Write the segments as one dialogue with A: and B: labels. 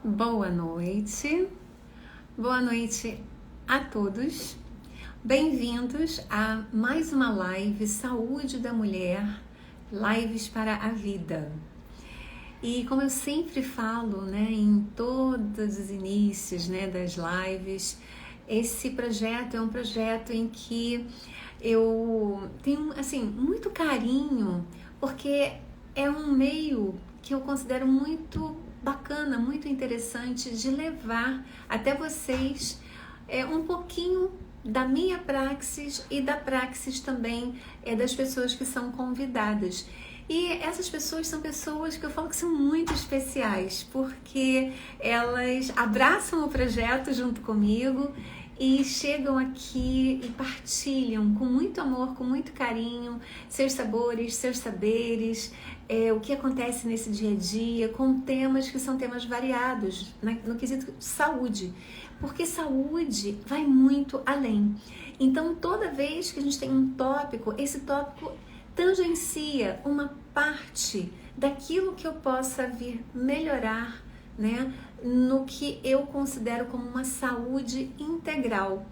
A: Boa noite, boa noite a todos. Bem-vindos a mais uma live Saúde da Mulher, lives para a vida. E como eu sempre falo, né, em todos os inícios, né, das lives, esse projeto é um projeto em que eu tenho assim muito carinho, porque é um meio que eu considero muito bacana, muito interessante de levar até vocês um pouquinho da minha praxis e da praxis também das pessoas que são convidadas. E essas pessoas são pessoas que eu falo que são muito especiais, porque elas abraçam o projeto junto comigo e chegam aqui e partilham com muito amor, com muito carinho, seus sabores, seus saberes, o que acontece nesse dia a dia, com temas que são temas variados, no quesito saúde, porque saúde vai muito além. Então, toda vez que a gente tem um tópico, esse tópico tangencia uma parte daquilo que eu possa vir melhorar, né, no que eu considero como uma saúde integral.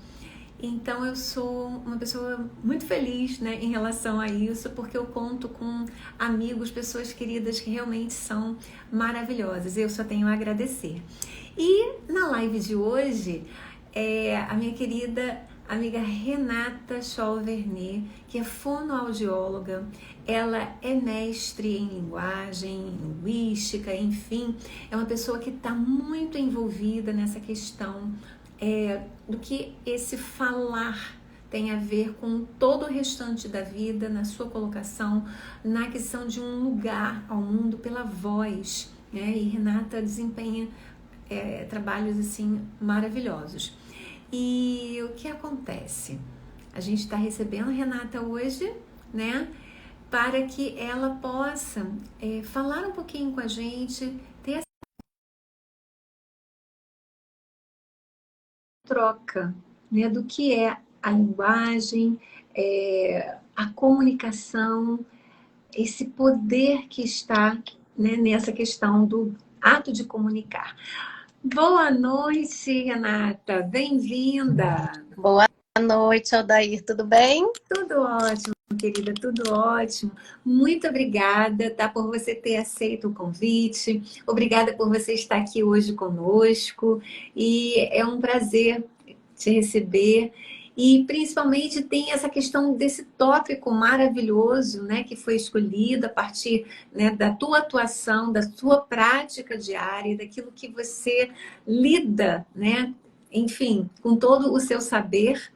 A: Então eu sou uma pessoa muito feliz, né, em relação a isso, porque eu conto com amigos, pessoas queridas que realmente são maravilhosas. Eu só tenho a agradecer. E na live de hoje, a minha querida amiga Renata Scholl-Vernet, que é fonoaudióloga, ela é mestre em linguagem, em linguística, enfim, é uma pessoa que está muito envolvida nessa questão do que esse falar tem a ver com todo o restante da vida, na sua colocação, na questão de um lugar ao mundo pela voz, né? E Renata desempenha trabalhos assim maravilhosos. E o que acontece? A gente está recebendo a Renata hoje, né? Para que ela possa falar um pouquinho com a gente, ter essa troca, né? Do que é a linguagem, a comunicação, esse poder que está, né, nessa questão do ato de comunicar. Boa noite, Renata. Bem-vinda.
B: Boa noite, Aldair. Tudo bem?
A: Tudo ótimo, querida, tudo ótimo. Muito obrigada, tá, por você ter aceito o convite. Obrigada por você estar aqui hoje conosco. E é um prazer te receber. E principalmente tem essa questão desse tópico maravilhoso, né, que foi escolhido a partir, né, da tua atuação, da sua prática diária, daquilo que você lida, né, enfim, com todo o seu saber.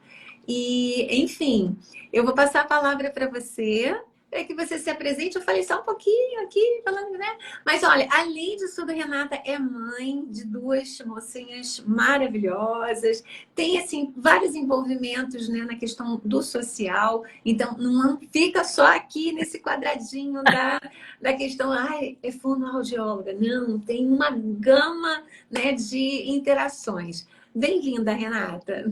A: E, enfim, eu vou passar a palavra para você, para que você se apresente. Eu falei só um pouquinho aqui, falando, né? Mas olha, além de tudo, Renata é mãe de duas mocinhas maravilhosas, tem, assim, vários envolvimentos, né, na questão do social. Então, não fica só aqui nesse quadradinho da questão, ai, é fonoaudióloga. Não, tem uma gama, né, de interações. Bem-vinda, Renata.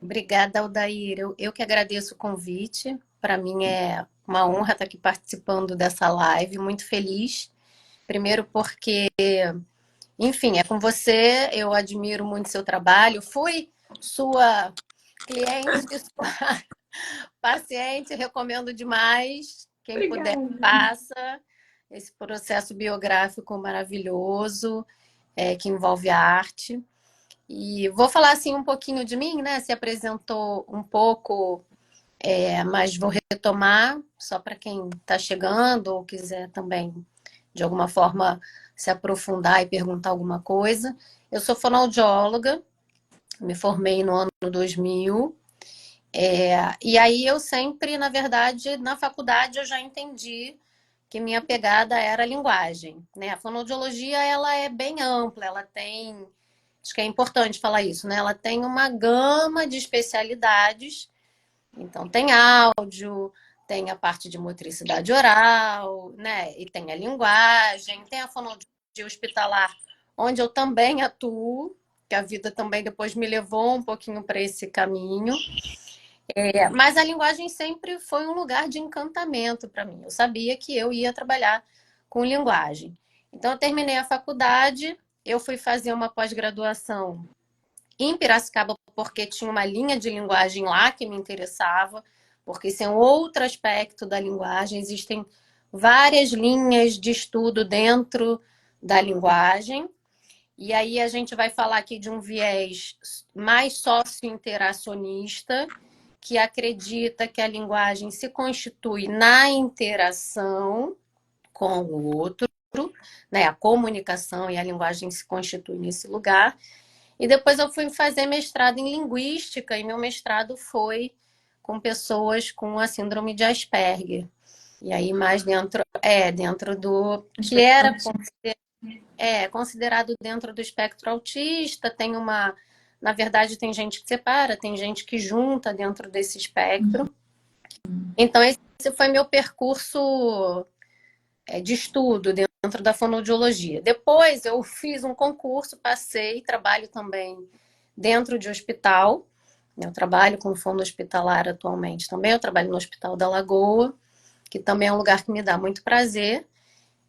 B: Obrigada, Aldair. Eu que agradeço o convite. Para mim é uma honra estar aqui participando dessa live. Muito feliz. Primeiro porque, enfim, é com você. Eu admiro muito seu trabalho. Fui sua cliente, sua paciente. Recomendo demais. Quem puder,
A: Obrigada.
B: faça esse processo biográfico maravilhoso, que envolve a arte. E vou falar assim um pouquinho de mim, né? Se apresentou um pouco, mas vou retomar só para quem está chegando ou quiser também, de alguma forma, se aprofundar e perguntar alguma coisa. Eu sou fonoaudióloga, me formei no ano 2000. E aí eu sempre, na verdade, na faculdade eu já entendi que minha pegada era a linguagem, né? A fonoaudiologia, ela é bem ampla, ela tem, acho que é importante falar isso, né? Ela tem uma gama de especialidades. Então, tem áudio, tem a parte de motricidade oral, né? E tem a linguagem, tem a fonoaudiologia hospitalar, onde eu também atuo, que a vida também depois me levou um pouquinho para esse caminho. Mas a linguagem sempre foi um lugar de encantamento para mim. Eu sabia que eu ia trabalhar com linguagem. Então, eu terminei a faculdade, eu fui fazer uma pós-graduação em Piracicaba porque tinha uma linha de linguagem lá que me interessava, porque isso é um outro aspecto da linguagem. Existem várias linhas de estudo dentro da linguagem. E aí a gente vai falar aqui de um viés mais socio-interacionista, que acredita que a linguagem se constitui na interação com o outro, né? A comunicação e a linguagem se constituem nesse lugar. E depois eu fui fazer mestrado em linguística, e meu mestrado foi com pessoas com a síndrome de Asperger. E aí mais dentro do que era considerado dentro do espectro autista, na verdade tem gente que separa, tem gente que junta dentro desse espectro. Então esse foi meu percurso de estudo dentro da fonoaudiologia. Depois eu fiz um concurso, passei, trabalho também dentro de hospital. Eu trabalho com fono hospitalar atualmente também. Eu trabalho no Hospital da Lagoa, que também é um lugar que me dá muito prazer,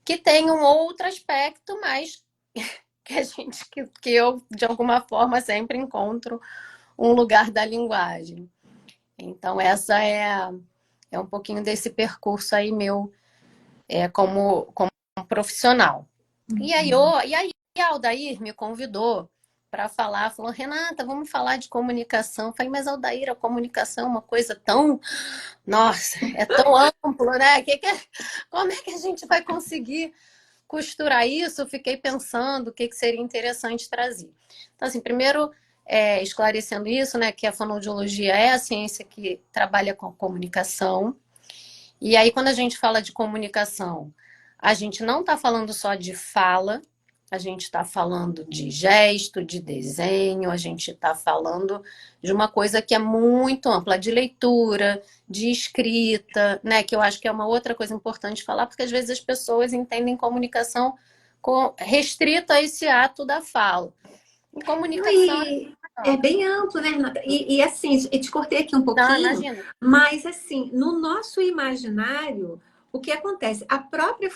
B: que tem um outro aspecto, mas que eu, de alguma forma, sempre encontro um lugar da linguagem. Então, essa é um pouquinho desse percurso aí meu como profissional. E aí a Aldair me convidou para falar, falou, Renata, vamos falar de comunicação. Eu falei, mas Aldair, a comunicação é uma coisa tão, nossa, é tão amplo, né? Como é que a gente vai conseguir costurar isso? Eu fiquei pensando o que seria interessante trazer. Então, assim, primeiro, esclarecendo isso, né, que a fonoaudiologia é a ciência que trabalha com comunicação. E aí, quando a gente fala de comunicação, a gente não está falando só de fala, a gente está falando de gesto, de desenho, a gente está falando de uma coisa que é muito ampla, de leitura, de escrita, né? Que eu acho que é uma outra coisa importante falar, porque às vezes as pessoas entendem comunicação restrita a esse ato da fala. E comunicação.
A: É bem amplo, né, Renata? E assim, eu te cortei aqui um
B: Não,
A: pouquinho,
B: imagina.
A: mas assim, no nosso imaginário, o que acontece? A própria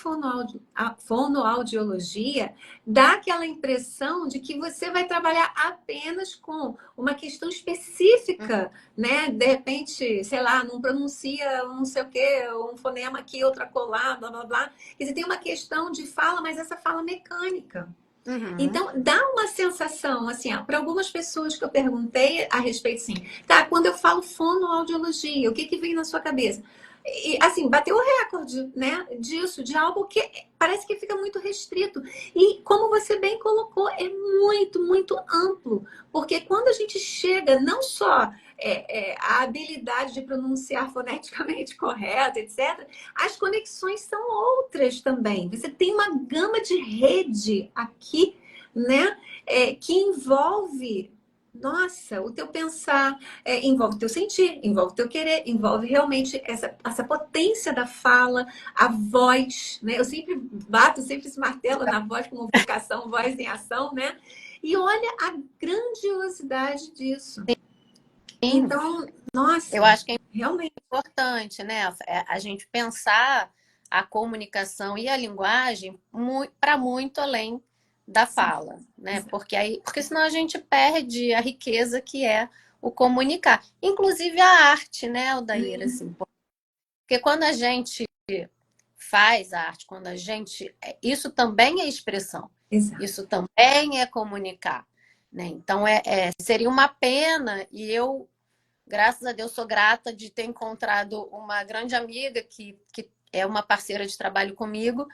A: a fonoaudiologia dá aquela impressão de que você vai trabalhar apenas com uma questão específica, né? De repente, sei lá, não pronuncia um não sei o quê, um fonema aqui, outro acolá, blá, blá, blá. Quer dizer, tem uma questão de fala, mas essa fala mecânica. Então, dá uma sensação, assim, para algumas pessoas que eu perguntei a respeito, assim, tá, quando eu falo fonoaudiologia, o que que vem na sua cabeça? E, assim, bateu o recorde, né, disso, de algo que parece que fica muito restrito. E, como você bem colocou, é muito, muito amplo. Porque quando a gente chega, não só a habilidade de pronunciar foneticamente correto, etc., as conexões são outras também. Você tem uma gama de rede aqui, né? Que envolve, nossa, o teu pensar, envolve o teu sentir, envolve o teu querer, envolve realmente essa potência da fala, a voz, né? Eu sempre bato sempre esse martelo na voz como vocação, voz em ação, né? E olha a grandiosidade disso.
B: Sim.
A: Então, nossa,
B: Eu acho que
A: realmente
B: importante, né? A gente pensar a comunicação e a linguagem para muito além da fala, né? Porque senão a gente perde a riqueza que é o comunicar, inclusive a arte, né, Aldair, assim, porque quando a gente faz arte, isso também é expressão,
A: exato.
B: isso também é comunicar, né? Então seria uma pena e eu graças a Deus, sou grata de ter encontrado uma grande amiga que é uma parceira de trabalho comigo,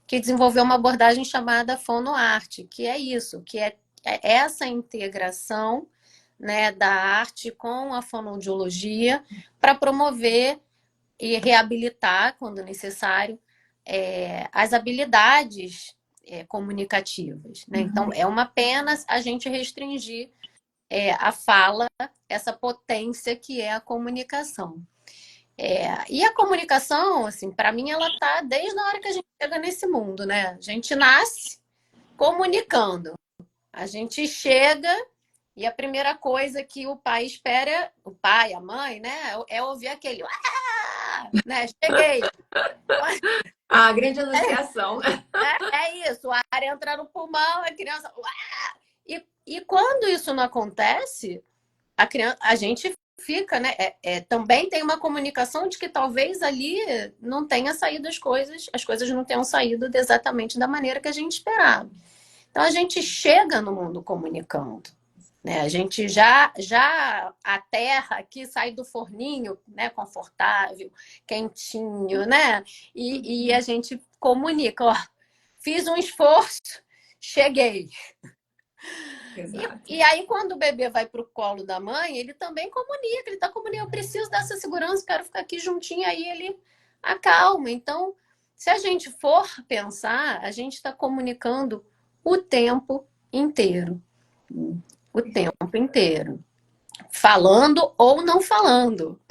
B: que desenvolveu uma abordagem chamada fonoarte, que é isso, que é essa integração, né, da arte com a fonoaudiologia para promover e reabilitar, quando necessário, as habilidades comunicativas, né? Então, é uma pena a gente restringir a fala, essa potência que é a comunicação. E a comunicação, assim, para mim, ela tá desde a hora que a gente chega nesse mundo, né? A gente nasce comunicando. A gente chega e a primeira coisa que o pai espera, o pai, a mãe, né, é ouvir aquele, né? Cheguei.
A: A grande anunciação.
B: É isso, o ar entra no pulmão, a criança. Uá! E quando isso não acontece, a gente fica, né? Também tem uma comunicação de que talvez ali não tenha saído as coisas não tenham saído exatamente da maneira que a gente esperava. Então a gente chega no mundo comunicando. Né? A gente já a terra aqui sai do forninho, né? Confortável, quentinho, né? E a gente comunica, ó, fiz um esforço, cheguei. E aí, quando o bebê vai para o colo da mãe, ele também comunica, ele está comunicando, eu preciso dessa segurança, quero ficar aqui juntinho, aí ele acalma. Então, se a gente for pensar, a gente está comunicando o tempo inteiro. O tempo inteiro. Falando ou não falando.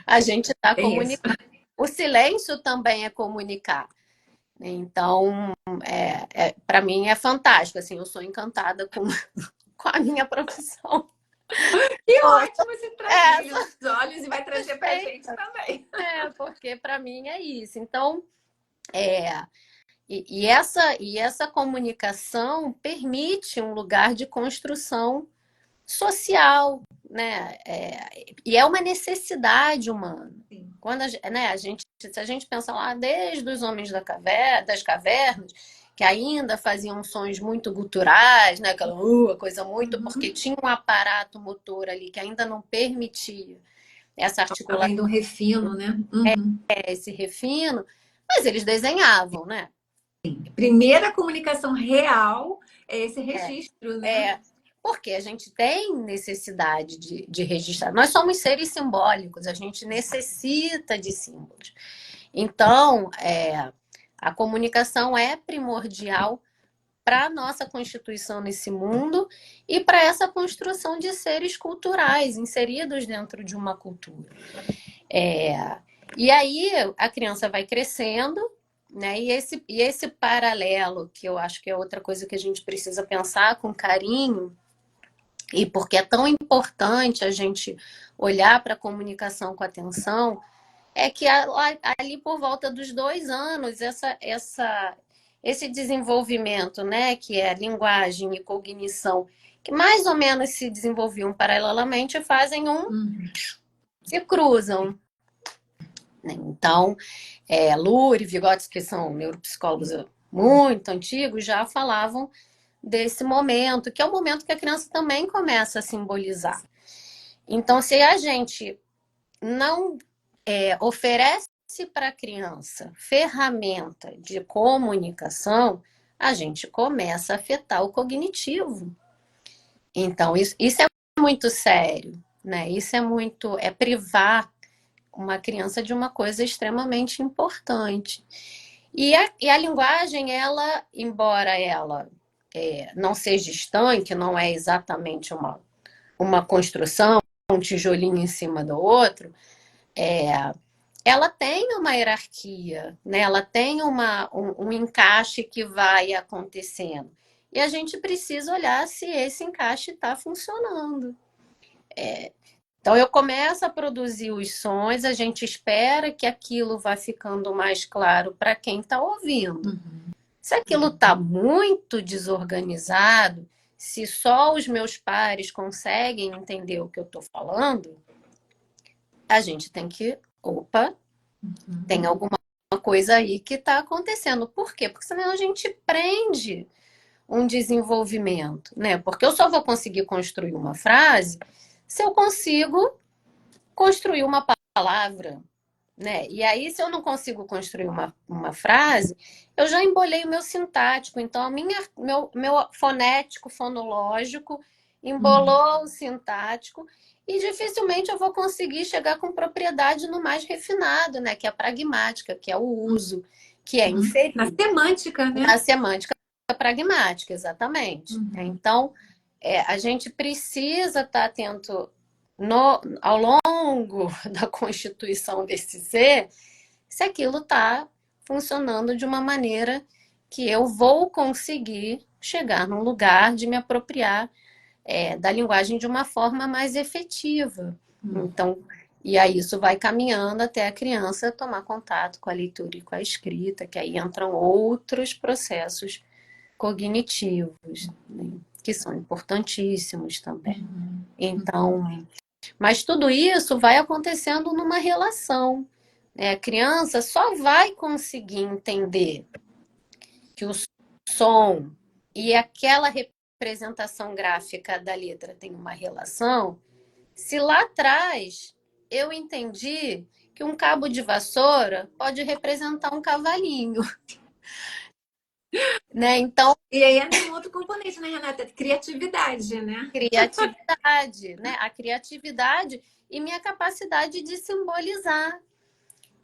B: A gente está comunicando. O silêncio também é comunicar. Então, para mim é fantástico. Assim, eu sou encantada com a minha profissão.
A: Que ótimo, você traz os olhos e vai trazer para a gente também.
B: Porque para mim é isso. Então, e essa comunicação permite um lugar de construção social, né? E é uma necessidade humana. Sim. Quando se a gente pensa lá desde os homens das cavernas, que ainda faziam sons muito guturais, né? Aquela coisa muito, porque tinha um aparato motor ali que ainda não permitia essa articulação.
A: Além do refino, né?
B: Esse refino, mas eles desenhavam, né?
A: Sim. Primeira comunicação real é esse registro, né?
B: Porque a gente tem necessidade de registrar. Nós somos seres simbólicos, a gente necessita de símbolos. Então, a comunicação é primordial para a nossa constituição nesse mundo e para essa construção de seres culturais inseridos dentro de uma cultura. E aí a criança vai crescendo, né? E esse paralelo, que eu acho que é outra coisa que a gente precisa pensar com carinho, e porque é tão importante a gente olhar para a comunicação com atenção, é que ali por volta dos 2 anos, esse desenvolvimento, né, que é linguagem e cognição, que mais ou menos se desenvolviam paralelamente, se cruzam. Então, Lurie e Vygotsky, que são neuropsicólogos muito antigos, já falavam desse momento, que é o momento que a criança também começa a simbolizar. Então, se a gente não oferece para a criança ferramenta de comunicação, a gente começa a afetar o cognitivo. Então, isso é muito sério, né? Isso é privar uma criança de uma coisa extremamente importante. E a linguagem, embora ela não seja estanque, não é exatamente uma construção, um tijolinho em cima do outro, ela tem uma hierarquia, né? Ela tem um encaixe que vai acontecendo. E a gente precisa olhar se esse encaixe está funcionando. Então, eu começo a produzir os sons, a gente espera que aquilo vá ficando mais claro para quem está ouvindo. Se aquilo está muito desorganizado, se só os meus pares conseguem entender o que eu estou falando, a gente tem que... tem alguma coisa aí que está acontecendo. Por quê? Porque senão a gente prende um desenvolvimento, né? Porque eu só vou conseguir construir uma frase se eu consigo construir uma palavra, né? E aí, se eu não consigo construir uma frase, eu já embolei o meu sintático. Então, meu fonético, fonológico, embolou o sintático e dificilmente eu vou conseguir chegar com propriedade no mais refinado, né? Que é a pragmática, que é o uso, que é inferir.
A: Na semântica, né?
B: Na semântica pragmática, exatamente. Então, a gente precisa estar atento ao longo da constituição desse ser, se aquilo está funcionando de uma maneira que eu vou conseguir chegar num lugar de me apropriar da linguagem de uma forma mais efetiva. Então, E aí isso vai caminhando até a criança tomar contato com a leitura e com a escrita, que aí entram outros processos cognitivos, né, que são importantíssimos também.
A: Uhum.
B: Então, mas tudo isso vai acontecendo numa relação, né? A criança só vai conseguir entender que o som e aquela representação gráfica da letra tem uma relação, se lá atrás eu entendi que um cabo de vassoura pode representar um cavalinho, né? Então,
A: E aí entra um outro componente, né, Renata? Criatividade, né?
B: criatividade, né? A criatividade e minha capacidade de simbolizar.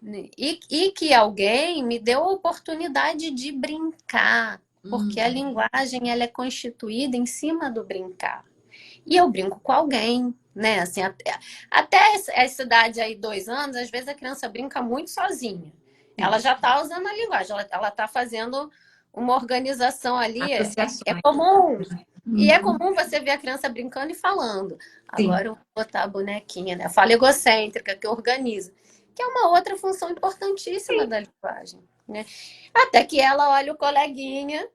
B: Né? E que alguém me deu a oportunidade de brincar, porque a linguagem ela é constituída em cima do brincar. E eu brinco com alguém, né? Assim, até essa idade aí, 2 anos, às vezes a criança brinca muito sozinha. Ela já está usando a linguagem, ela está fazendo uma organização ali. É
A: Associações.
B: comum. E é
A: Uhum.
B: comum você ver a criança brincando e falando.
A: Sim.
B: Agora eu vou botar a bonequinha, né? Fala egocêntrica, que organiza. Que é uma outra função importantíssima da linguagem, né? Até que ela olha o coleguinha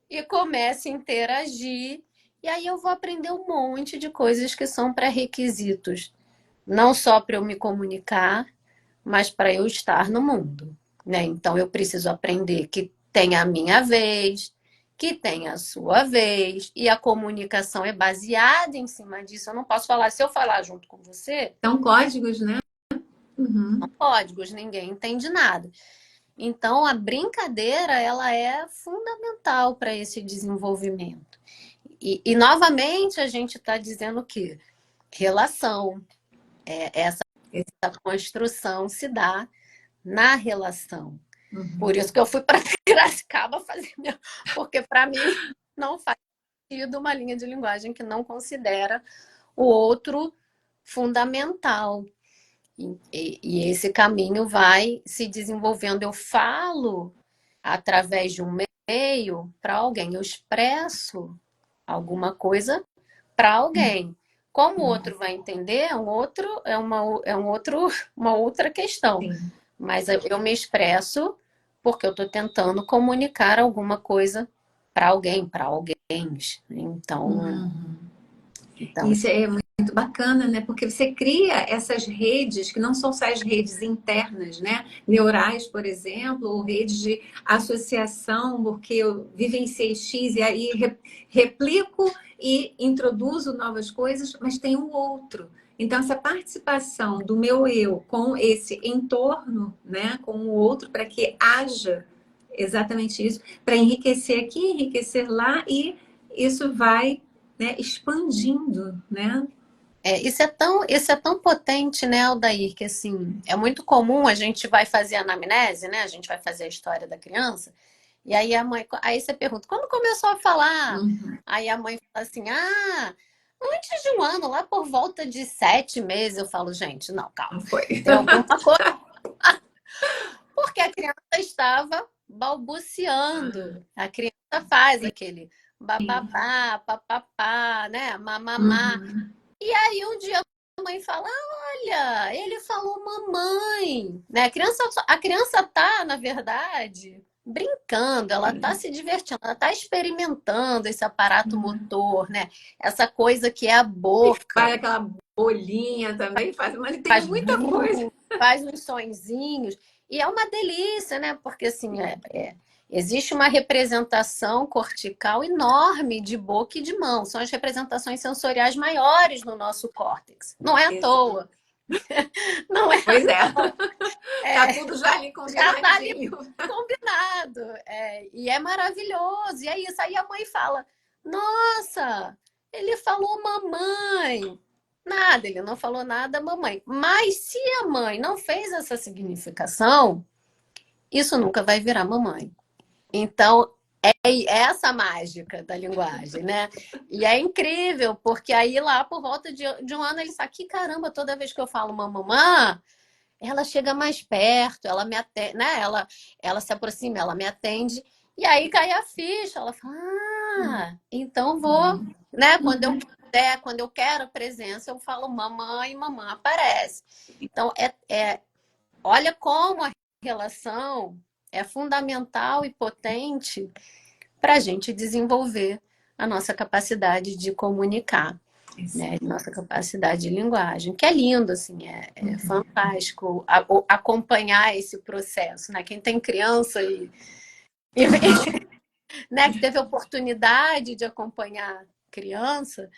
B: e comece a interagir. E aí eu vou aprender um monte de coisas que são pré-requisitos, não só para eu me comunicar, mas para eu estar no mundo, né? Então eu preciso aprender que tem a minha vez, que tem a sua vez, e a comunicação é baseada em cima disso. Eu não posso falar, se eu falar junto com você,
A: São códigos, né? Uhum.
B: códigos, ninguém entende nada. Então, a brincadeira ela é fundamental para esse desenvolvimento. E, novamente, a gente está dizendo que relação, essa construção se dá na relação.
A: Uhum.
B: Por isso que eu fui para Piracicaba fazer porque para mim não faz sentido uma linha de linguagem que não considera o outro fundamental. E esse caminho vai se desenvolvendo. Eu falo através de um meio para alguém, eu expresso alguma coisa para alguém. Como o outro vai entender, uma outra questão.
A: Sim.
B: Mas eu me expresso porque eu estou tentando comunicar alguma coisa para alguém, para alguém. Então,
A: Uhum.
B: então,
A: Isso é muito bacana, né? Porque você cria essas redes que não são só as redes internas, né? Neurais, por exemplo, ou redes de associação, porque eu vivenciei X e aí replico e introduzo novas coisas, mas tem o outro. Então, essa participação do meu eu com esse entorno, né, com o outro, para que haja exatamente isso, para enriquecer aqui, enriquecer lá, e isso vai, né, expandindo, né?
B: isso é tão potente, né, Aldair, que assim, é muito comum a gente vai fazer a anamnese, né? A gente vai fazer a história da criança, e aí a mãe, aí você pergunta, quando começou a falar?
A: Uhum.
B: Aí a mãe fala assim, antes de 1 ano, lá por volta de 7 meses, eu falo, gente, não, calma,
A: Não foi.
B: tem alguma coisa, porque a criança estava balbuciando. A criança faz aquele bababá, papapá, né, mamamá.
A: Uhum.
B: E aí um dia a mãe fala: olha, ele falou mamãe. Né? A criança tá, na verdade, brincando, ela tá se divertindo, ela tá experimentando esse aparato motor, né? Essa coisa que é a
A: Faz
B: boca.
A: aquela bolinha também, faz, mas tem
B: Faz,
A: muita coisa.
B: faz uns sonzinhos. E é uma delícia, né? Porque assim, existe uma representação cortical enorme de boca e de mão. São as representações sensoriais maiores no nosso córtex. Não é à toa. Não é
A: Pois é.
B: à toa.
A: Tá
B: É,
A: tudo já ali
B: já está ali
A: combinadinho.
B: combinado. E é maravilhoso. E é isso. Aí a mãe fala: Nossa, ele falou mamãe. Nada, ele não falou nada, mamãe. Mas se a mãe não fez essa significação, isso nunca vai virar mamãe. Então, é essa mágica da linguagem, né? E é incrível, porque aí lá por volta de 1 ano ele sabe que caramba, toda vez que eu falo mamãe, ela chega mais perto, ela me atende, né? Ela se aproxima, ela me atende, e aí cai a ficha, ela fala, então vou, né? Quando eu quando eu quero a presença, eu falo mamãe, mamãe aparece. Então, olha como a relação é fundamental e potente para a gente desenvolver a nossa capacidade de comunicar, né? Nossa capacidade de linguagem, que é lindo, assim, é fantástico acompanhar esse processo, né? Quem tem criança e né, que teve a oportunidade de acompanhar criança,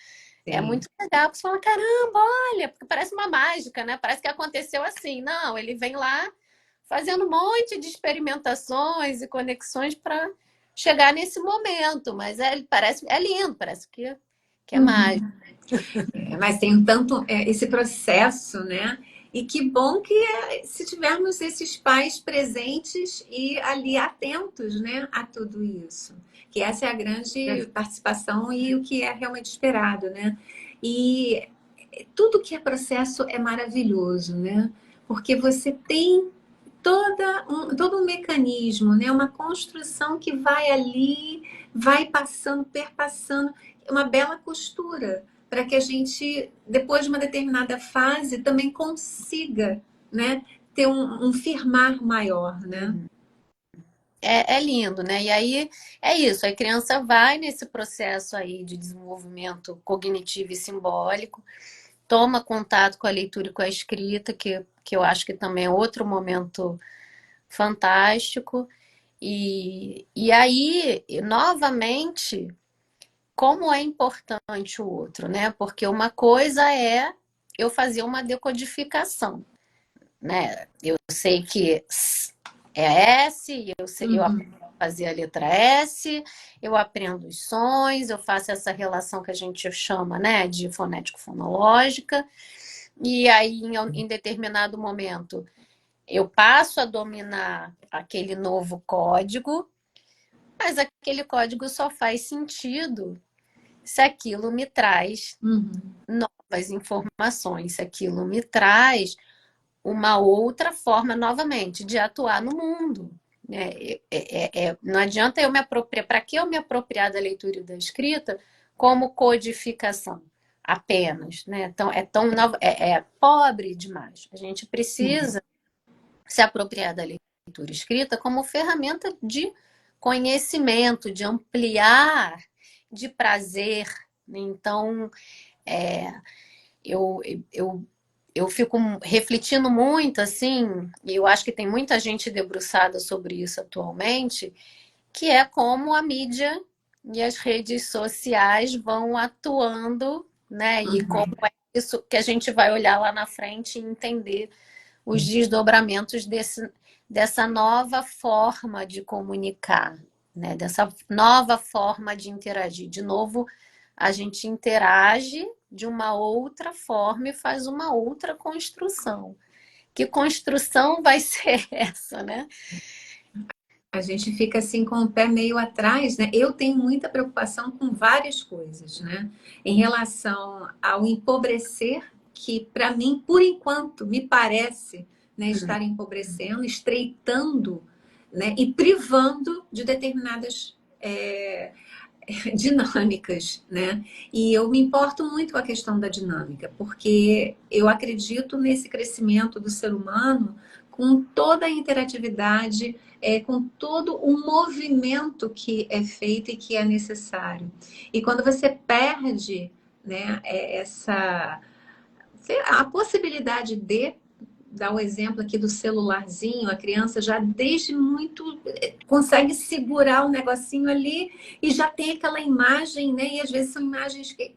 B: é
A: Sim.
B: muito legal, porque você fala, caramba, olha, porque parece uma mágica, né? Parece que aconteceu assim. Não, ele vem lá fazendo um monte de experimentações e conexões para chegar nesse momento, mas parece, é lindo, parece que é mágico.
A: Mas tem um tanto esse processo, né? E que bom que se tivermos esses pais presentes e ali atentos, né, a tudo isso. Que essa é a grande participação e o que é realmente esperado, né? E tudo que é processo é maravilhoso, né? Porque você tem todo um mecanismo, né? Uma construção que vai ali, vai passando, perpassando, uma bela costura para que a gente, depois de uma determinada fase, também consiga, né, ter um firmar maior, né?
B: É lindo, né? E aí é isso, a criança vai nesse processo aí de desenvolvimento cognitivo e simbólico, toma contato com a leitura e com a escrita, que eu acho que também é outro momento fantástico. E aí, novamente, como é importante o outro, né? Porque uma coisa é eu fazer uma decodificação, né? Eu sei que é S, eu aprendo a fazer a letra S, eu aprendo os sons, eu faço essa relação que a gente chama, né, de fonético-fonológica, e aí, em determinado momento, eu passo a dominar aquele novo código, mas aquele código só faz sentido se aquilo me traz novas informações, se aquilo me traz uma outra forma, novamente, de atuar no mundo. Não adianta eu me apropriar. Para que eu me apropriar da leitura e da escrita como codificação apenas? Né? Então, é pobre demais. A gente precisa se apropriar da leitura escrita como ferramenta de conhecimento, de ampliar, de prazer. Então, é, eu, eu, eu fico refletindo muito, assim, e eu acho que tem muita gente debruçada sobre isso atualmente, que é como a mídia e as redes sociais vão atuando, né? E como é isso que a gente vai olhar lá na frente e entender os desdobramentos dessa nova forma de comunicar, né? Dessa nova forma de interagir. De novo, a gente interage de uma outra forma e faz uma outra construção. Que construção vai ser essa, né?
A: A gente fica assim com o pé meio atrás, né? Eu tenho muita preocupação com várias coisas, né? Em relação ao empobrecer, que para mim, por enquanto, me parece, né, estar empobrecendo, estreitando, né, e privando de determinadas dinâmicas, né? E eu me importo muito com a questão da dinâmica, porque eu acredito nesse crescimento do ser humano com toda a interatividade, com todo o movimento que é feito e que é necessário. E quando você perde, né, a possibilidade de dar o exemplo aqui do celularzinho, a criança já desde muito consegue segurar o negocinho ali e já tem aquela imagem, né? E às vezes são imagens que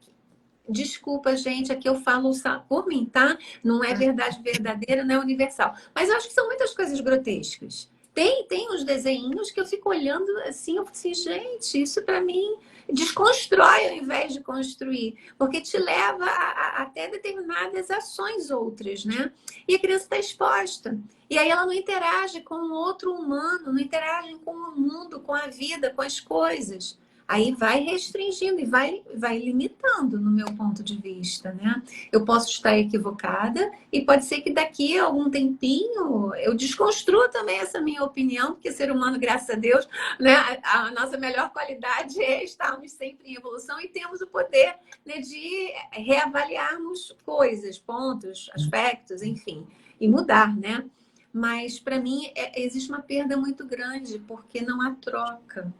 A: desculpa, gente, aqui eu falo por mim, tá? Não é verdade verdadeira, não é universal. Mas eu acho que são muitas coisas grotescas. Tem uns desenhinhos que eu fico olhando assim, eu falo assim, gente, isso para mim desconstrói ao invés de construir, porque te leva a até determinadas ações outras, né? E a criança está exposta. E aí ela não interage com o outro humano, não interage com o mundo, com a vida, com as coisas. Aí vai restringindo e vai limitando no meu ponto de vista, né? Eu posso estar equivocada e pode ser que daqui a algum tempinho eu desconstrua também essa minha opinião, porque ser humano, graças a Deus, né? A nossa melhor qualidade é estarmos sempre em evolução e temos o poder, né, de reavaliarmos coisas, pontos, aspectos, enfim, e mudar, né? Mas para mim existe uma perda muito grande porque não há troca,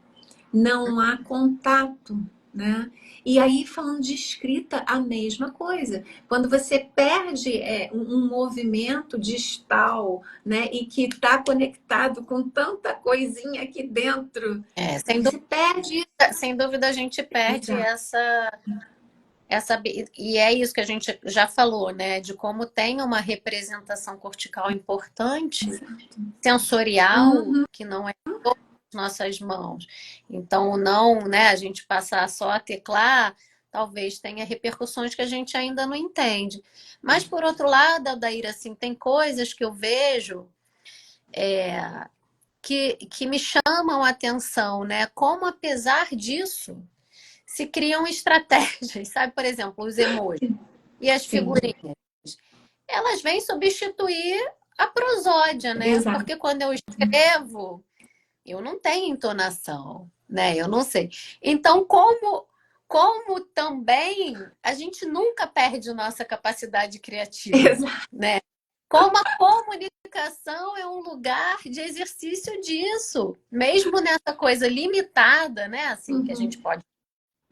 A: não há contato, né? E aí, falando de escrita, a mesma coisa. Quando você perde um movimento distal, né? E que está conectado com tanta coisinha aqui dentro,
B: Sem
A: você
B: dúvida,
A: perde.
B: sem dúvida a gente perde
A: Exato.
B: e é isso que a gente já falou, né? De como tem uma representação cortical importante, sensorial,
A: Uhum,
B: que não é nossas mãos. Então, não, né, a gente passar só a teclar, talvez tenha repercussões que a gente ainda não entende. Mas, por outro lado, Aldair, assim, tem coisas que eu vejo que me chamam a atenção, né? Como, apesar disso, se criam estratégias, sabe? Por exemplo, os emojis e as
A: sim,
B: figurinhas. Elas vêm substituir a prosódia, né?
A: exato.
B: Porque quando eu escrevo, eu não tenho entonação, né? Eu não sei. Então, como também a gente nunca perde nossa capacidade criativa,
A: Exato.
B: né? Como a comunicação é um lugar de exercício disso, mesmo nessa coisa limitada, né? Assim, que a gente
A: Uhum,
B: pode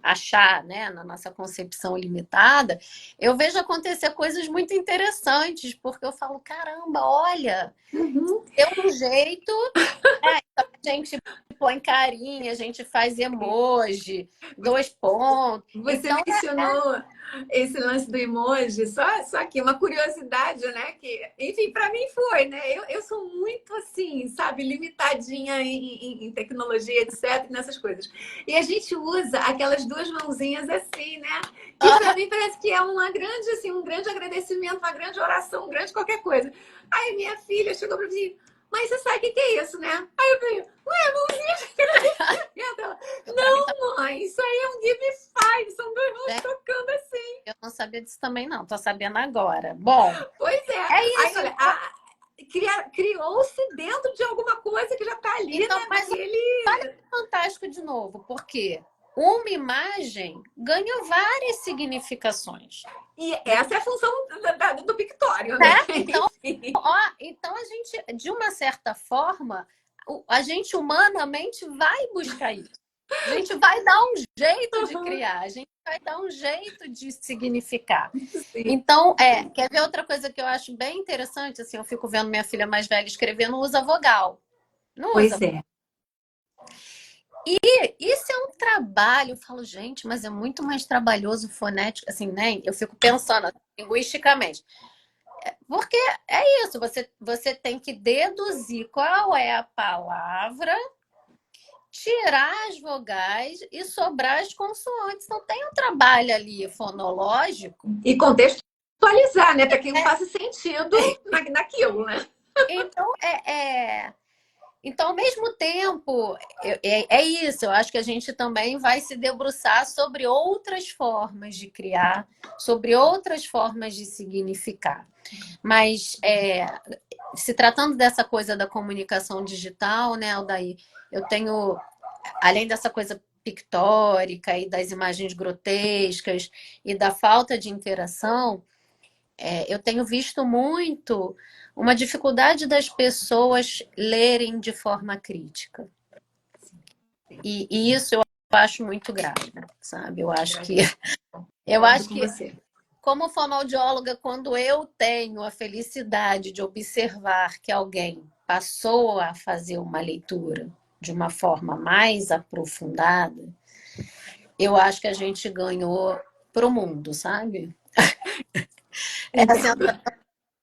B: achar, né, na nossa concepção limitada, eu vejo acontecer coisas muito interessantes, porque eu falo, caramba, olha,
A: uhum.
B: deu um jeito, então a gente põe carinha, a gente faz emoji, 2 pontos.
A: Você
B: Então,
A: mencionou esse lance do emoji, só aqui, uma curiosidade, né? Que, enfim, para mim foi, né? Eu sou muito assim, sabe, limitadinha em tecnologia, etc, nessas coisas. E a gente usa aquelas duas mãozinhas assim, né? Que para mim parece que é uma grande, assim, um grande agradecimento, uma grande oração, um grande qualquer coisa. Aí minha filha chegou para mim, mas você sabe o que é isso, né? Aí eu falei, ué, mãozinha de agradecimento.
B: para mim
A: Não, mãe, isso aí é um give five, são duas mãos
B: também,
A: tocando assim.
B: eu não sabia disso também, não. Tô sabendo agora. Bom,
A: Pois é.
B: é
A: Aí,
B: isso.
A: olha, criou-se dentro de alguma coisa que já está ali,
B: Então,
A: né?
B: mas
A: Naquele.
B: fantástico de novo, porque uma imagem ganha várias significações.
A: E essa é a função do pictório, né?
B: Certo? Então,
A: Enfim.
B: então a gente, de uma certa forma, a gente humanamente vai buscar isso. A gente vai dar um jeito de
A: Uhum.
B: criar, a gente vai dar um jeito de significar.
A: Sim.
B: Então, quer ver outra coisa que eu acho bem interessante? Assim, eu fico vendo minha filha mais velha escrever, não usa vogal. Não usa.
A: Pois é.
B: E isso é um trabalho, eu falo, gente, mas é muito mais trabalhoso fonético, assim, né? Eu fico pensando assim, linguisticamente. Porque é isso, você tem que deduzir qual é a palavra, tirar as vogais e sobrar as consoantes. Então tem um trabalho ali fonológico.
A: E contextualizar, né? Para que não faça sentido naquilo, né?
B: Então então, ao mesmo tempo, é isso. Eu acho que a gente também vai se debruçar sobre outras formas de criar, sobre outras formas de significar. Mas se tratando dessa coisa da comunicação digital, né, Aldair, eu tenho, além dessa coisa pictórica e das imagens grotescas e da falta de interação, eu tenho visto muito uma dificuldade das pessoas lerem de forma crítica. E isso eu acho muito grave, sabe? Eu
A: Concordo
B: acho
A: com
B: que
A: você.
B: como fonoaudióloga, quando eu tenho a felicidade de observar que alguém passou a fazer uma leitura de uma forma mais aprofundada, eu acho que a gente ganhou para o mundo, sabe? É a
A: Entendo.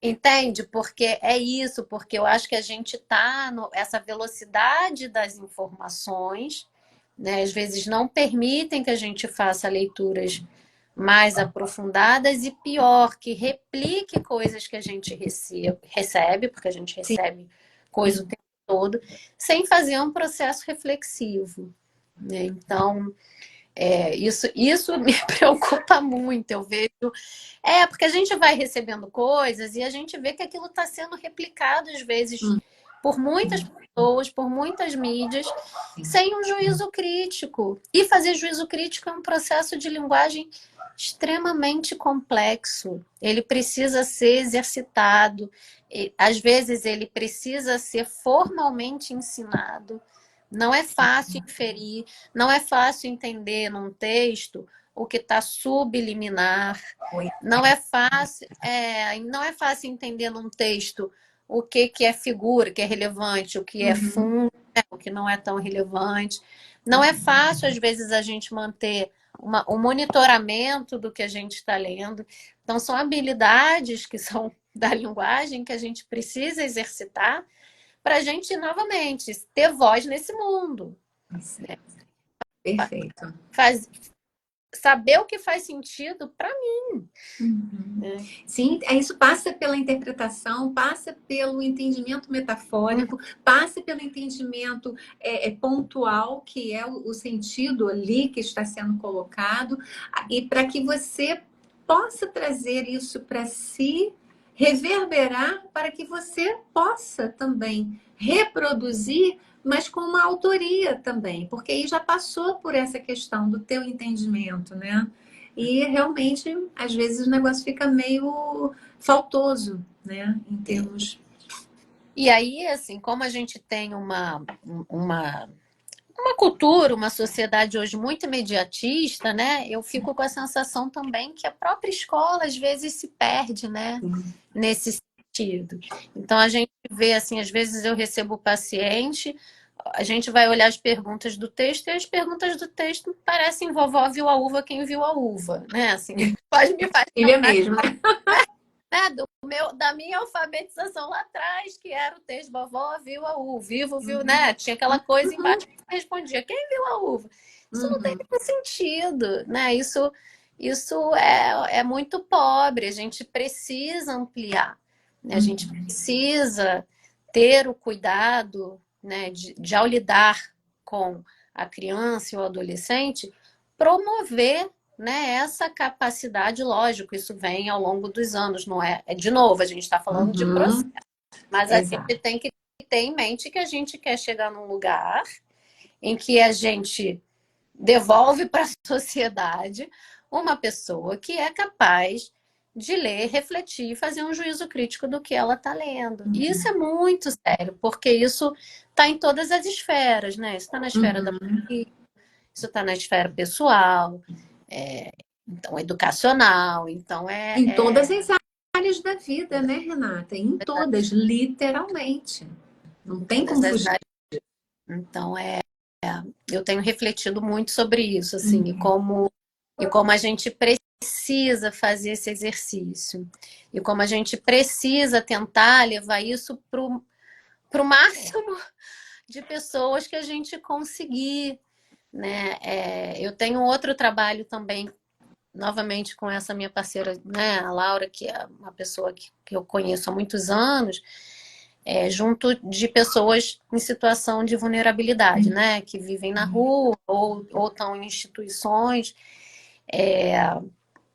B: Entende? Porque é isso, porque eu acho que a gente está essa velocidade das informações, né? Às vezes não permitem que a gente faça leituras mais aprofundadas e pior, que replique coisas que a gente recebe, porque a gente
A: Sim.
B: recebe coisa o tempo todo, sem fazer um processo reflexivo. né? Então, isso me preocupa muito. Eu vejo. Porque a gente vai recebendo coisas e a gente vê que aquilo está sendo replicado, às vezes,
A: Hum,
B: por muitas pessoas, por muitas mídias,
A: sim.
B: sem um juízo crítico. E fazer juízo crítico é um processo de linguagem extremamente complexo. Ele precisa ser exercitado, às vezes, ele precisa ser formalmente ensinado. Não é fácil inferir, não é fácil entender num texto o que está subliminar.
A: Oi.
B: Não é fácil entender num texto o que é figura, que é relevante, o que é
A: Uhum,
B: fundo, né, o que não é tão relevante. Não é fácil, às vezes, a gente manter o monitoramento do que a gente está lendo. Então, são habilidades que são da linguagem que a gente precisa exercitar para a gente, novamente, ter voz nesse mundo. Né?
A: perfeito.
B: Faz, saber o que faz sentido para mim.
A: Uhum.
B: Né?
A: Sim, isso passa pela interpretação, passa pelo entendimento metafórico, passa pelo entendimento pontual, que é o sentido ali que está sendo colocado, e para que você possa trazer isso para si, reverberar, para que você possa também reproduzir, mas com uma autoria também, porque aí já passou por essa questão do teu entendimento, né? E realmente, às vezes, o negócio fica meio faltoso, né? Em termos.
B: E aí, assim, como a gente tem uma cultura, uma sociedade hoje muito imediatista, né? Eu fico com a sensação também que a própria escola às vezes se perde, né? Nesse sentido. Então a gente vê assim, às vezes eu recebo o paciente, a gente vai olhar as perguntas do texto e as perguntas do texto parecem vovó viu a uva, quem viu a uva, né? Assim, pode me fazer
A: Ele é mesmo, né?
B: da minha alfabetização lá atrás, que era o texto vovó viu a uva, vivo viu,
A: Uhum.
B: né? Tinha aquela coisa
A: Uhum.
B: embaixo que você respondia, quem viu a uva? Isso não tem
A: Uhum.
B: nenhum sentido, né? Isso é muito pobre, a gente precisa ampliar, né? A gente
A: Uhum.
B: precisa ter o cuidado, né, de ao lidar com a criança e o adolescente, promover, né, essa capacidade, lógico, isso vem ao longo dos anos, não é? De novo, a gente está falando de processo,
A: Uhum.
B: mas a
A: Exato.
B: gente tem que ter em mente que a gente quer chegar num lugar em que a gente devolve para a sociedade uma pessoa que é capaz de ler, refletir e fazer um juízo crítico do que ela está lendo. E isso é muito sério, porque isso está em todas as esferas, né? Isso está na esfera da
A: Uhum.
B: política, isso está na esfera pessoal, então educacional, então
A: Em todas as áreas da vida, né, Renata? Em todas, literalmente. Não tem
B: todas
A: como
B: as
A: fugir.
B: áreas. Então eu tenho refletido muito sobre isso, assim,
A: Uhum.
B: e como a gente precisa fazer esse exercício. E como a gente precisa tentar levar isso para o máximo de pessoas que a gente conseguir. Né? Eu tenho outro trabalho também, novamente com essa minha parceira, né, a Laura, que é uma pessoa que eu conheço há muitos anos, junto de pessoas em situação de vulnerabilidade, né, que vivem na rua ou estão em instituições,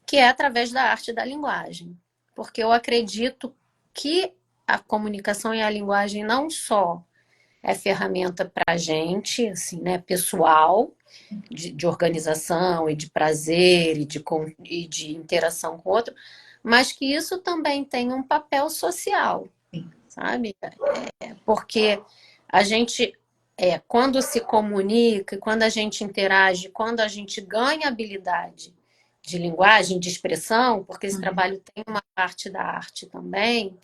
B: que é através da arte da linguagem. Porque eu acredito que a comunicação e a linguagem não só é ferramenta para a gente, assim, né, pessoal, de organização e de prazer e de interação com o outro, mas que isso também tem um papel social, sabe? Porque a gente, quando se comunica, quando a gente interage, quando a gente ganha habilidade de linguagem, de expressão, porque esse
A: Uhum.
B: trabalho tem uma parte da arte também,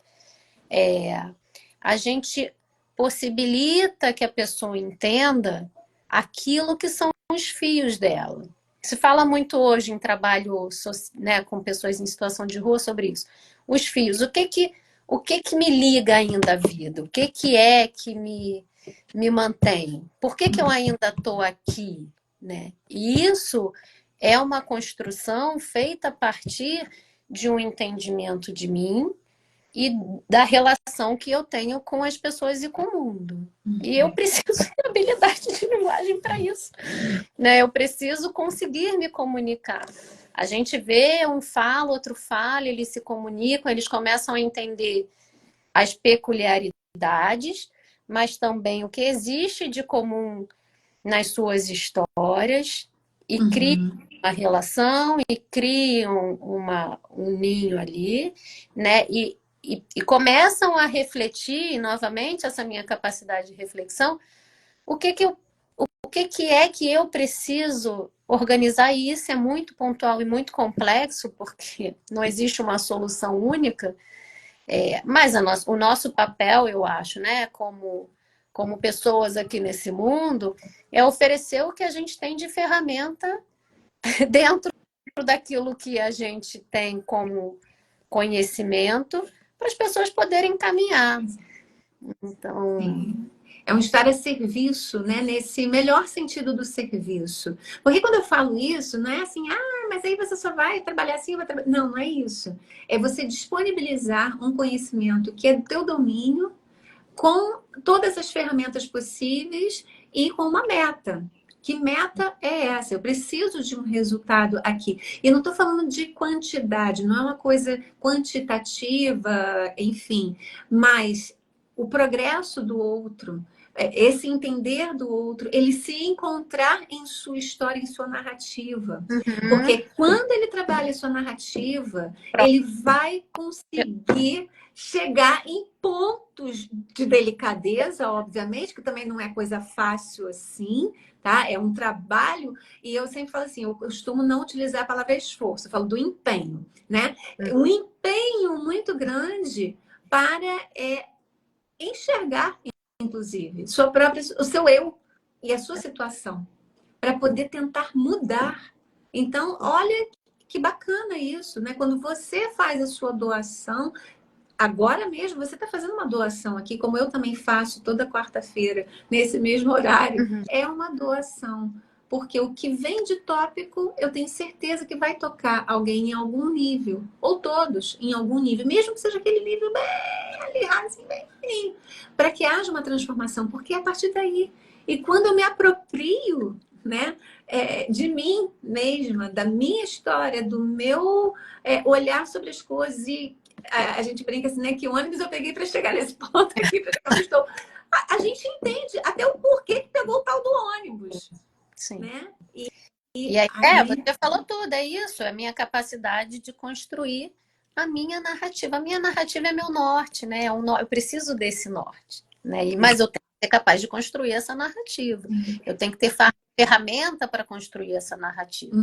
B: a gente possibilita que a pessoa entenda aquilo que são os fios dela. Se fala muito hoje em trabalho, né, com pessoas em situação de rua sobre isso. Os fios, o que que me liga ainda à vida? O que é que me mantém? Por que eu ainda estou aqui? Né? E isso é uma construção feita a partir de um entendimento de mim, e da relação que eu tenho com as pessoas e com o mundo. E eu preciso ter habilidade de linguagem para isso, né? Eu preciso conseguir me comunicar. A gente vê, um fala, outro fala, eles se comunicam, eles começam a entender as peculiaridades, mas também o que existe de comum nas suas histórias e criam uma relação e criam um ninho ali, né? E começam a refletir novamente essa minha capacidade de reflexão, o que que eu, o que é que eu preciso organizar, e isso é muito pontual e muito complexo, porque não existe uma solução única, mas o nosso papel, eu acho, né, como pessoas aqui nesse mundo, é oferecer o que a gente tem de ferramenta dentro daquilo que a gente tem como conhecimento para as pessoas poderem caminhar. Então,
A: Sim. É um estar a serviço, né? Nesse melhor sentido do serviço. Porque quando eu falo isso, não é assim, mas aí você só vai trabalhar assim, vai trabalhar. Não, não é isso. É você disponibilizar um conhecimento que é do teu domínio, com todas as ferramentas possíveis e com uma meta. Que meta é essa? Eu preciso de um resultado aqui. E não estou falando de quantidade, não é uma coisa quantitativa, enfim, mas o progresso do outro, esse entender do outro, ele se encontrar em sua história, em sua narrativa. Porque quando ele trabalha a sua narrativa, ele vai conseguir chegar em pontos de delicadeza, obviamente, que também não é coisa fácil assim, tá? É um trabalho, e eu sempre falo assim, eu costumo não utilizar a palavra esforço, eu falo do empenho, né? Um empenho muito grande para enxergar, inclusive, o seu eu e a sua situação, para poder tentar mudar. Então, olha que bacana isso, né? Quando você faz a sua doação, agora mesmo você está fazendo uma doação aqui, como eu também faço toda quarta-feira, nesse mesmo horário. É uma doação. Porque o que vem de tópico, eu tenho certeza que vai tocar alguém em algum nível. Ou todos em algum nível. Mesmo que seja aquele nível bem ali, assim, bem, para que haja uma transformação. Porque é a partir daí. E quando eu me aproprio, né, de mim mesma, da minha história, do meu olhar sobre as coisas, e a gente brinca assim, né? Que ônibus eu peguei para chegar nesse ponto aqui, para chegar onde estou. A gente entende até o porquê que pegou o tal do ônibus.
B: sim.
A: Né?
B: E aí, você falou tudo, é isso, é a minha capacidade de construir a minha narrativa. A minha narrativa é meu norte, né? Eu preciso desse norte, né? Mas eu tenho que ser capaz de construir essa narrativa. Eu tenho que ter ferramenta para construir essa narrativa.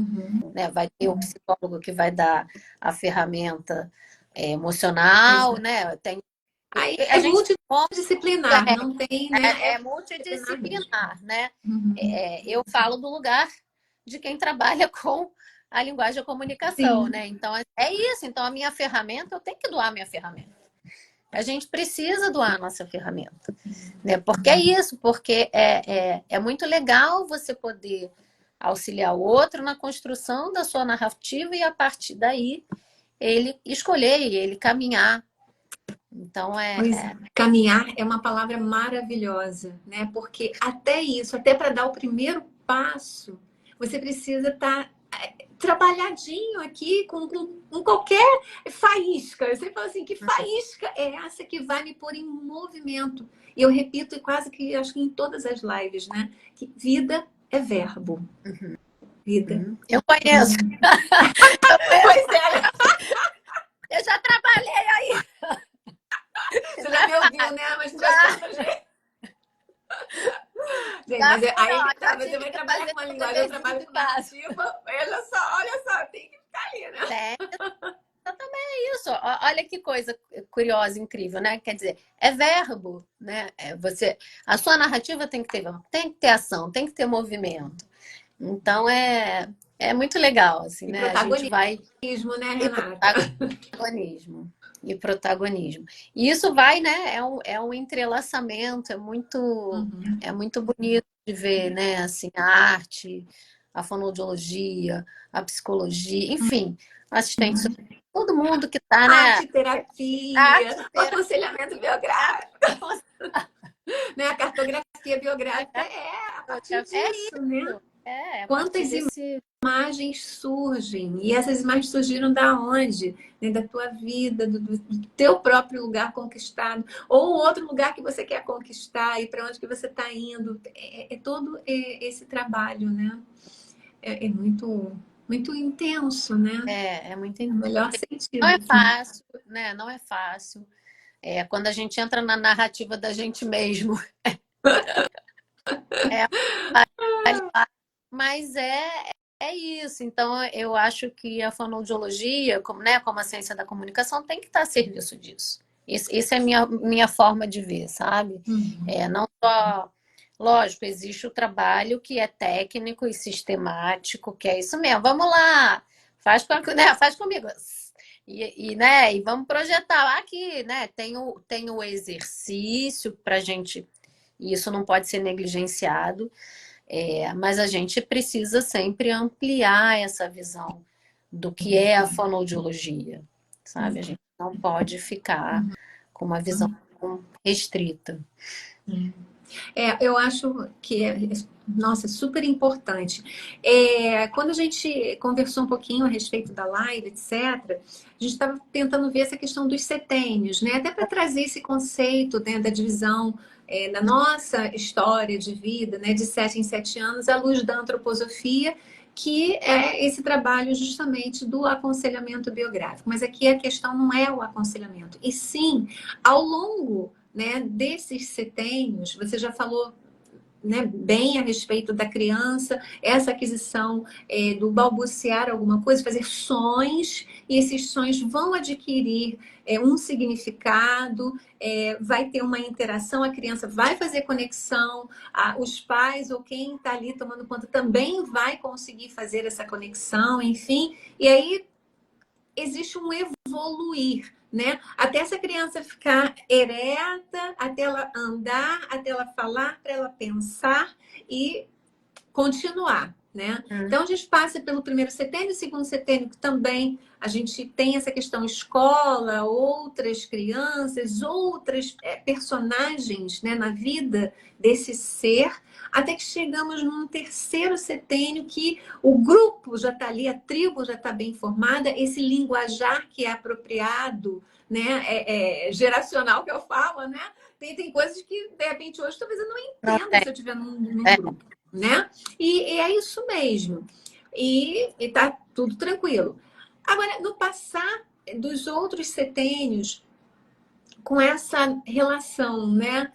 B: Né? Vai ter o psicólogo que vai dar a ferramenta emocional, né?
A: Aí é multidisciplinar, não tem, né?
B: É multidisciplinar, né? Eu falo do lugar de quem trabalha com a linguagem da comunicação, né? Então, é isso. Então, a minha ferramenta, eu tenho que doar a minha ferramenta. A gente precisa doar a nossa ferramenta. Né? Porque é isso, porque é muito legal você poder auxiliar o outro na construção da sua narrativa e, a partir daí, ele escolher e ele caminhar. Então,
A: caminhar é uma palavra maravilhosa, né? Porque até isso, até para dar o primeiro passo, você precisa estar trabalhadinho aqui com qualquer faísca. Eu sempre falo assim, que faísca é essa que vai me pôr em movimento? E eu repito quase que, acho que em todas as lives, né? Que vida é verbo. Vida.
B: Eu conheço.
A: Pois é.
B: Eu já trabalhei aí.
A: Você já me ouviu, né? Mas já. Gente, mas você vai trabalhar com uma linguagem, eu trabalho com narrativa. Olha só, tem que ficar ali, né?
B: Também é isso. Olha que coisa curiosa, incrível, né? Quer dizer, é verbo, né? A sua narrativa tem que ter ação, tem que ter movimento. Então é muito legal, assim,
A: e
B: né?
A: Protagonismo,
B: A gente vai...
A: né, Renata?
B: Protagonismo. E isso vai, né? É um entrelaçamento, é muito bonito de ver, né? Assim, a arte, a fonoaudiologia, a psicologia, enfim, assistente todo mundo que está, né?
A: Arte terapia,
B: Arte,
A: o
B: terapia,
A: aconselhamento biográfico, né? A cartografia biográfica é a partir
B: é
A: disso, né?
B: isso. É a partir
A: Quantas
B: desse.
A: imagens surgem? E essas imagens surgiram da onde? Né? Da tua vida, do teu próprio lugar conquistado, ou outro lugar que você quer conquistar e para onde que você está indo. É todo esse trabalho, né? É muito, muito intenso, né?
B: É muito.
A: No melhor
B: Não
A: sentido.
B: é fácil, né? Não é fácil. É, quando a gente entra na narrativa da gente mesmo, é, mas é isso. Então, eu acho que a fonoaudiologia, como, né, como a ciência da comunicação, tem que estar a serviço disso. Isso é a minha forma de ver, sabe?
A: Uhum.
B: Não só. Lógico, existe o trabalho que é técnico e sistemático, que é isso mesmo. Vamos lá, né, faz comigo. Né, e vamos projetar aqui, né? Tem o exercício para gente, e isso não pode ser negligenciado. Mas a gente precisa sempre ampliar essa visão do que é a fonoaudiologia, sabe? A gente não pode ficar com uma visão restrita.
A: Eu acho que nossa, super importante. Quando a gente conversou um pouquinho a respeito da live, etc., a gente estava tentando ver essa questão dos setênios, né? Até para trazer esse conceito, né, da divisão na nossa história de vida, né, de 7 em 7 anos, à luz da antroposofia, que é esse trabalho justamente do aconselhamento biográfico. Mas aqui a questão não é o aconselhamento, e sim, ao longo, né, desses setênios, você já falou, né, bem a respeito da criança, essa aquisição do balbuciar alguma coisa, fazer sons, e esses sons vão adquirir um significado, vai ter uma interação, a criança vai fazer conexão, os pais ou quem está ali tomando conta também vai conseguir fazer essa conexão, enfim, e aí existe um evoluir, né? Até essa criança ficar ereta, até ela andar, até ela falar, para ela pensar e continuar, né? Então a gente passa pelo primeiro setênio, segundo setênio, que também a gente tem essa questão escola, outras crianças, outras personagens, né, na vida desse ser, até que chegamos num terceiro setênio que o grupo já está ali, a tribo já está bem formada, esse linguajar que é apropriado, né, geracional que eu falo, né? Tem coisas que, de repente, hoje talvez eu não
B: Não
A: entenda
B: tem.
A: se eu estiver num grupo, né? E é isso mesmo. E tá tudo tranquilo. Agora, no passar dos outros setênios, com essa relação, né?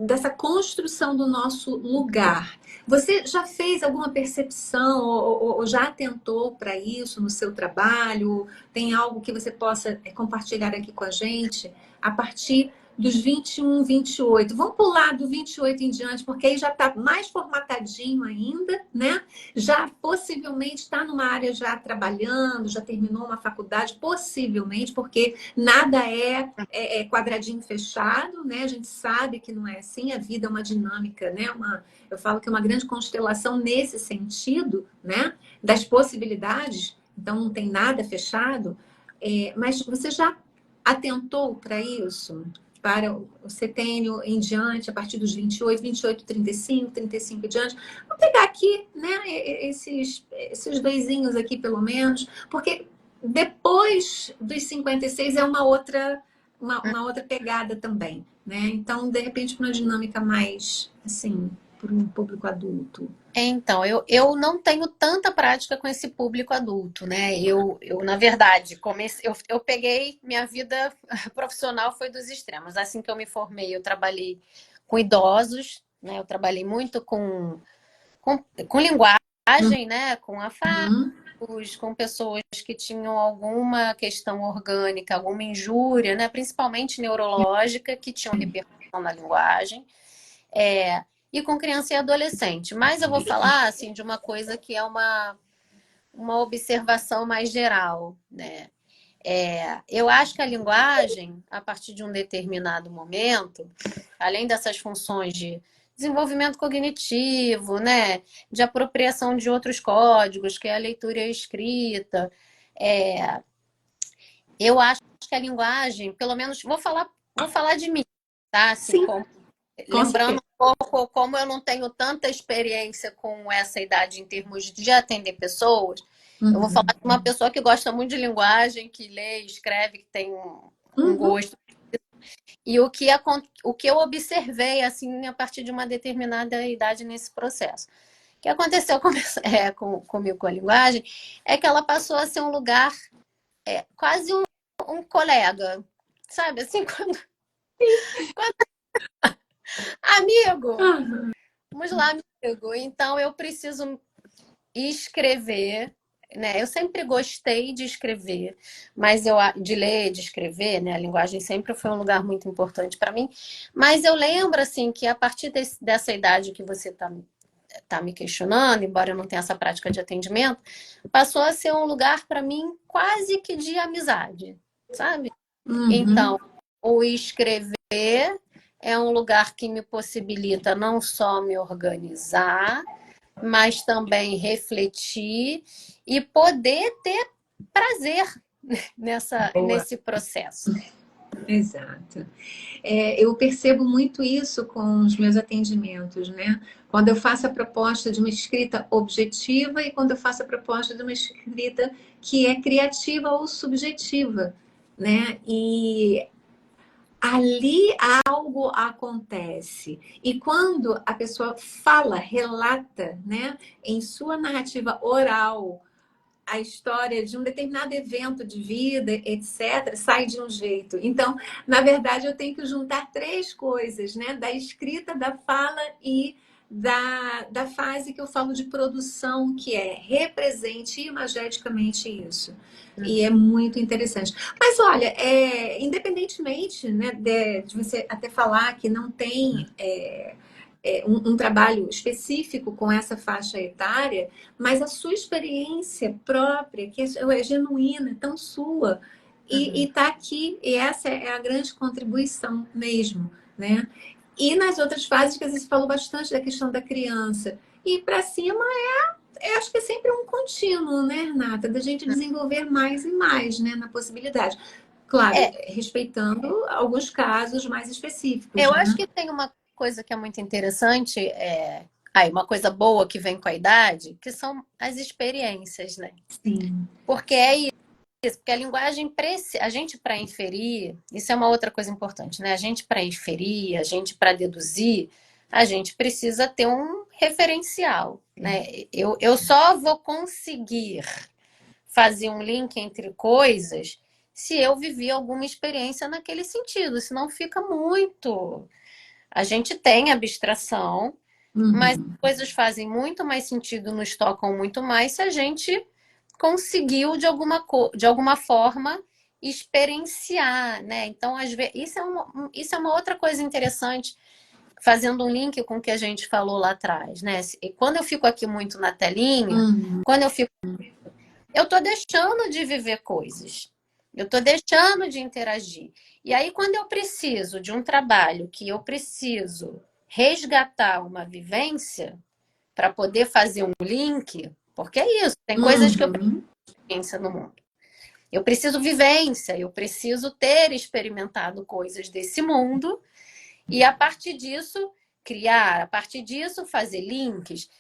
A: Dessa construção do nosso lugar. Você já fez alguma percepção ou já atentou para isso no seu trabalho? Tem algo que você possa compartilhar aqui com a gente a partir dos 21, 28? Vamos pular do 28 em diante, porque aí já está mais formatadinho ainda, né? Já possivelmente está numa área já trabalhando, já terminou uma faculdade, possivelmente, porque nada é quadradinho fechado, né? A gente sabe que não é assim, a vida é uma dinâmica, né? Eu falo que é uma grande constelação nesse sentido, né? Das possibilidades, então não tem nada fechado. Mas você já atentou para isso? Para o setênio em diante, a partir dos 28, 28, 35, 35 em diante. Vou pegar aqui, né, esses doisinhos aqui, pelo menos, porque depois dos 56 é uma outra pegada também, né? Então, de repente, uma dinâmica mais, assim, para um público adulto.
B: Então, eu não tenho tanta prática com esse público adulto, né? Na verdade, eu peguei minha vida profissional foi dos extremos. Assim que eu me formei, eu trabalhei com idosos, né? Eu trabalhei muito com linguagem, né? Com
A: Uhum.
B: afagos, com pessoas que tinham alguma questão orgânica, alguma injúria, né? Principalmente neurológica, que tinham repercussão na linguagem. E com criança e adolescente. Mas eu vou falar assim de uma coisa que é uma observação mais geral, né? Eu acho que a linguagem, a partir de um determinado momento, além dessas funções de desenvolvimento cognitivo, né, de apropriação de outros códigos, que é a leitura e a escrita, Eu acho que a linguagem, pelo menos, vou falar de mim, tá? Assim,
A: Sim, com
B: lembrando
A: certeza.
B: um pouco como eu não tenho tanta experiência com essa idade em termos de atender pessoas, eu vou falar
A: Uhum.
B: de uma pessoa que gosta muito de linguagem, que lê, escreve, que tem um
A: Uhum.
B: gosto. E o que eu observei, assim, a partir de uma determinada idade nesse processo. O que aconteceu comigo com a linguagem é que ela passou a ser um lugar, quase um colega. Sabe, assim, amigo,
A: Aham.
B: vamos lá, amigo. Então, eu preciso escrever, né? Eu sempre gostei de escrever, mas de ler, de escrever, né? A linguagem sempre foi um lugar muito importante para mim. Mas eu lembro, assim, que a partir dessa idade que você tá me questionando, embora eu não tenha essa prática de atendimento, passou a ser um lugar para mim quase que de amizade, sabe?
A: Uhum.
B: Então, o escrever é um lugar que me possibilita não só me organizar, mas também refletir e poder ter prazer
A: Boa.
B: nesse processo.
A: Exato. Eu percebo muito isso com os meus atendimentos, né? Quando eu faço a proposta de uma escrita objetiva e quando eu faço a proposta de uma escrita que é criativa ou subjetiva, né? E ali algo acontece. E quando a pessoa fala, relata, né, em sua narrativa oral, a história de um determinado evento de vida, etc., sai de um jeito. Então, na verdade, eu tenho que juntar três coisas, né? Da escrita, da fala e da fase que eu falo de produção, que é represente imageticamente isso. E é muito interessante. Mas olha, independentemente, né, de você até falar que não tem um trabalho específico com essa faixa etária, mas a sua experiência própria, que é genuína, é tão sua, e
B: Uhum.
A: está aqui, e essa é a grande contribuição mesmo, né? E nas outras fases, que você falou bastante da questão da criança, e para cima, eu acho que é sempre um contínuo, né, Renata, da gente desenvolver mais e mais, né, na possibilidade. Claro,
B: É,
A: respeitando alguns casos mais específicos,
B: eu acho
A: né?
B: que tem uma coisa que é muito interessante, uma coisa boa que vem com a idade, que são as experiências, né?
A: Sim.
B: Porque é isso, porque a linguagem, a gente para inferir, isso é uma outra coisa importante, né? A gente para inferir, a gente para deduzir, a gente precisa ter um referencial, né? Eu só vou conseguir fazer um link entre coisas se eu vivi alguma experiência naquele sentido, senão fica muito. A gente tem abstração, mas as
A: Uhum.
B: coisas fazem muito mais sentido, nos tocam muito mais se a gente conseguiu de alguma forma experienciar, né? Então, às vezes, isso é uma outra coisa interessante, fazendo um link com o que a gente falou lá atrás, né? E quando eu fico aqui muito na telinha,
A: Uhum.
B: quando eu estou deixando de viver coisas. Eu estou deixando de interagir. E aí, quando eu preciso de um trabalho que eu preciso resgatar uma vivência para poder fazer um link, porque é isso, tem coisas que eu preciso
A: Uhum.
B: de vivência no mundo. Eu preciso vivência, eu preciso ter experimentado coisas desse mundo e a partir disso criar, a partir disso fazer links.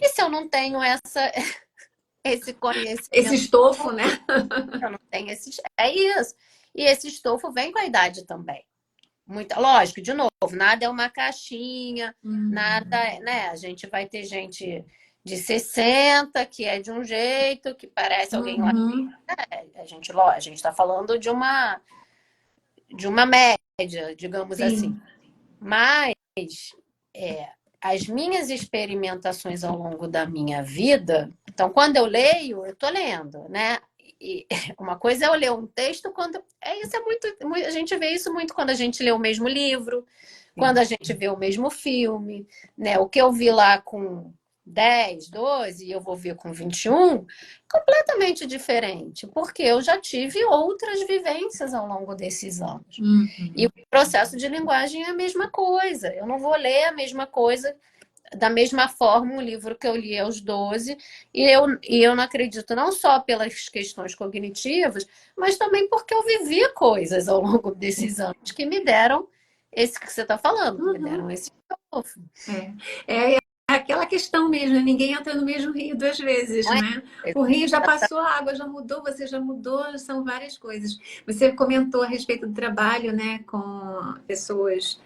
B: E se eu não tenho esse
A: Esse
B: conhecimento,
A: estofo, né?
B: eu não tenho esse. É isso. E esse estofo vem com a idade também. Lógico, de novo, nada é uma caixinha, nada
A: Uhum.
B: né? A gente vai ter gente de 60 que é de um jeito, que parece alguém lá.
A: Uhum.
B: A gente está falando de uma média, digamos assim.
A: Sim.
B: Mas as minhas experimentações ao longo da minha vida, então, quando eu leio, eu estou lendo, né? E uma coisa é eu ler um texto quando. Isso é a gente vê isso muito quando a gente lê o mesmo livro, quando
A: Sim.
B: a gente vê o mesmo filme, né? O que eu vi lá com 10, 12 e eu vou ver com 21, completamente diferente, porque eu já tive outras vivências ao longo desses anos. E
A: Uhum.
B: o processo de linguagem é a mesma coisa. Eu não vou ler a mesma coisa. da mesma forma, um livro que eu li aos 12, e eu não acredito não só pelas questões cognitivas, mas também porque eu vivi coisas ao longo desses anos que me deram esse que você está falando, que me
A: Uhum.
B: deram esse estofo.
A: É aquela questão mesmo, né? Ninguém entra no mesmo rio duas vezes,
B: Não é?
A: né? O rio já passou, a água já mudou, você já mudou, são várias coisas. Você comentou a respeito do trabalho, né, com pessoas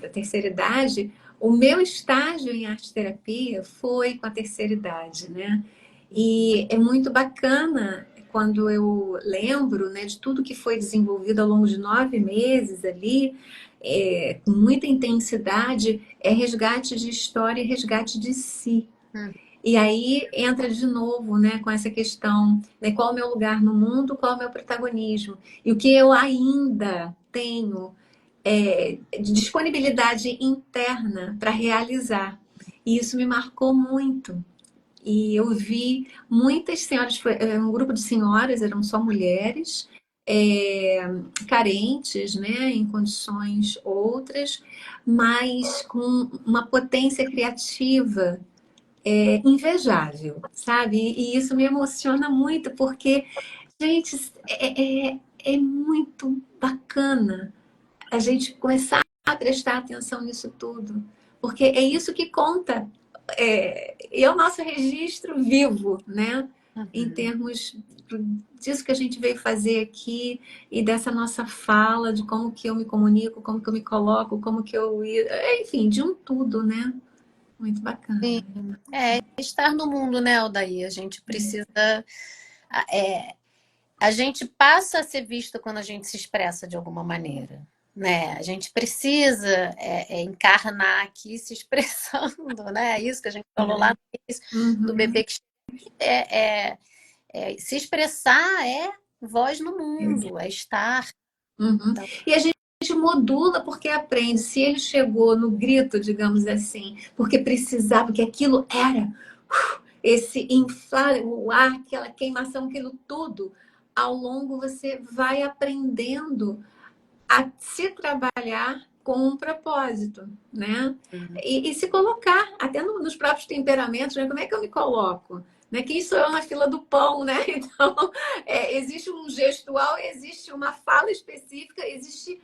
A: da terceira idade. O meu estágio em arte terapia foi com a terceira idade, né? E é muito bacana quando eu lembro, né, de tudo que foi desenvolvido ao longo de 9 meses ali, com muita intensidade, é resgate de história e resgate de si.
B: Hum.
A: E aí entra de novo, né, com essa questão, né, qual é o meu lugar no mundo, qual é o meu protagonismo. E o que eu ainda tenho de disponibilidade interna para realizar. E isso me marcou muito. E eu vi muitas senhoras, foi um grupo de senhoras, eram só mulheres, é, carentes, né, em condições outras, mas com uma potência criativa invejável, sabe? E isso me emociona muito, porque, gente, é muito bacana a gente começar a prestar atenção nisso tudo, porque é isso que conta, é o nosso registro vivo, né? Em
B: Uhum.
A: termos disso que a gente veio fazer aqui e dessa nossa fala, de como que eu me comunico, como que eu me coloco, como que eu... Enfim, de um tudo, né? Muito
B: Sim.
A: bacana.
B: É estar no mundo, né, Aldair? A gente precisa. é, a gente passa a ser visto quando a gente se expressa de alguma maneira, né? A gente precisa encarnar aqui se expressando, né? Isso que a gente falou lá no início do
A: Uhum.
B: bebê que é, é, se expressar é voz no mundo, é estar.
A: Uhum.
B: Então,
A: E a gente modula porque aprende. Se ele chegou no grito, digamos assim, porque precisava, porque aquilo era esse inflar o ar, aquela queimação, aquilo tudo, ao longo você vai aprendendo a se trabalhar com um propósito, né? E se colocar, até nos próprios temperamentos, né? Como é que eu me coloco? Né? Quem sou eu na fila do pão, né? Então, existe um gestual, existe uma fala específica, existe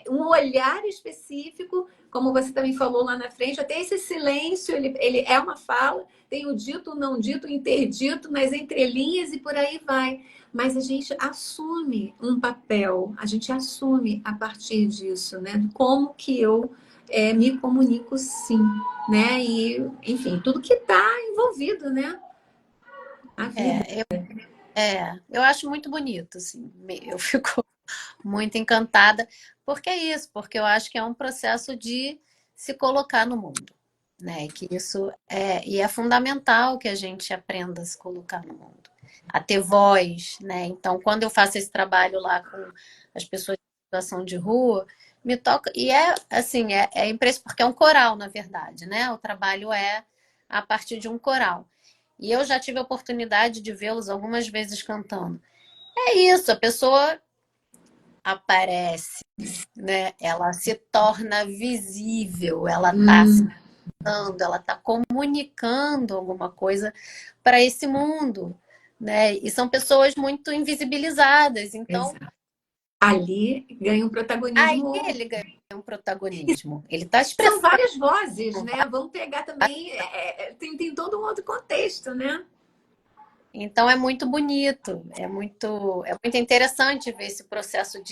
A: um olhar específico, como você também falou lá na frente, até esse silêncio, ele é uma fala, tem o dito, o não dito, o interdito, nas entrelinhas e por aí vai, mas a gente assume um papel, a gente assume a partir disso, né? Como que eu me comunico sim, né? E, enfim, tudo que está envolvido, né? A vida.
B: é, eu, eu acho muito bonito, assim. Eu fico muito encantada, porque é isso, porque eu acho que é um processo de se colocar no mundo, né? E que isso é fundamental que a gente aprenda a se colocar no mundo, a ter voz, né? Então, quando eu faço esse trabalho lá com as pessoas em situação de rua, me toca, e é assim, é impressionante, porque é um coral, na verdade, né? O trabalho é a partir de um coral. E eu já tive a oportunidade de vê-los algumas vezes cantando. É isso, a pessoa aparece, né? Ela se torna visível, ela está
A: Hum,
B: dando, ela está comunicando alguma coisa para esse mundo, né? E são pessoas muito invisibilizadas, então
A: exato. Ali ganha um
B: aí
A: protagonismo.
B: ele ganha um protagonismo. Ele está
A: São
B: expressando.
A: várias vozes, né? Vamos pegar também, tem todo um outro contexto, né?
B: Então é muito bonito, é muito interessante ver esse processo
A: Uhum.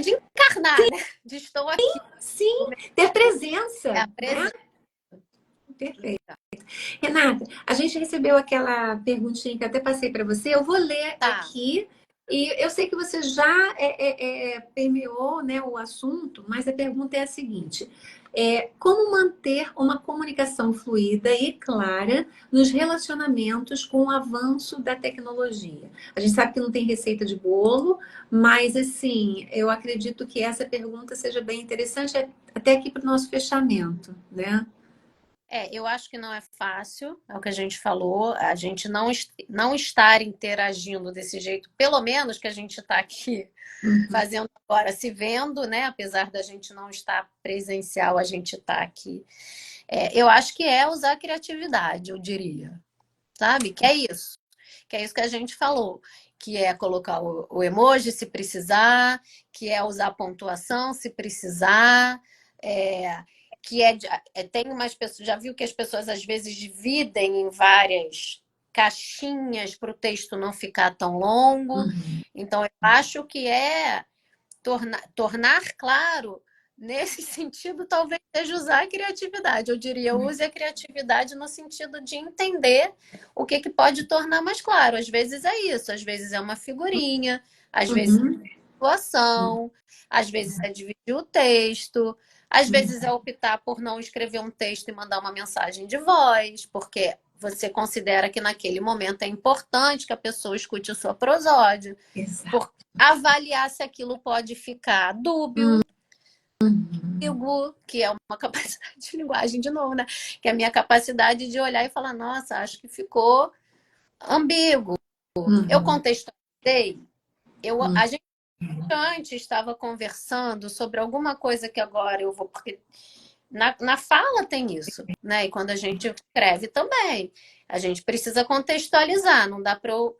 B: de encarnar, né? De estou aqui.
A: Sim,
B: Como
A: ter
B: é
A: presença,
B: a
A: né?
B: presença.
A: Perfeito. Renata, a gente recebeu aquela perguntinha que eu até passei para você. Eu vou ler
B: Tá.
A: aqui. E eu sei que você já permeou, né, o assunto, mas a pergunta é a seguinte: como manter uma comunicação fluida e clara nos relacionamentos com o avanço da tecnologia? A gente sabe que não tem receita de bolo, mas assim, eu acredito que essa pergunta seja bem interessante até aqui para o nosso fechamento, né?
B: Eu acho que não é fácil, é o que a gente falou, a gente não estar interagindo desse jeito, pelo menos que a gente está aqui
A: Uhum.
B: fazendo agora se vendo, né? Apesar da gente não estar presencial, a gente está aqui. Eu acho que é usar a criatividade, eu diria. Sabe? Que é isso que a gente falou, que é colocar o emoji se precisar, que é usar pontuação se precisar, é, que tem umas pessoas, já viu que as pessoas às vezes dividem em várias caixinhas para o texto não ficar tão longo.
A: Uhum.
B: Então, eu acho que tornar claro. Nesse sentido, talvez seja usar a criatividade. Eu diria, use a criatividade no sentido de entender o que pode tornar mais claro. Às vezes é isso, às vezes é uma figurinha, às vezes é
A: Uhum.
B: situação, às vezes é dividir o texto, às vezes é optar por não escrever um texto e mandar uma mensagem de voz, porque você considera que naquele momento é importante que a pessoa escute a sua prosódia,
A: Exato.
B: por avaliar se aquilo pode ficar dúbio,
A: Uhum.
B: que é uma capacidade de linguagem de novo, né? Que é a minha capacidade de olhar e falar, nossa, acho que ficou ambíguo. Eu
A: Uhum.
B: contextualizei,
A: Uhum.
B: a gente antes estava conversando sobre alguma coisa que agora eu vou, porque na fala tem isso, né? E quando a gente escreve também, a gente precisa contextualizar, não dá para eu.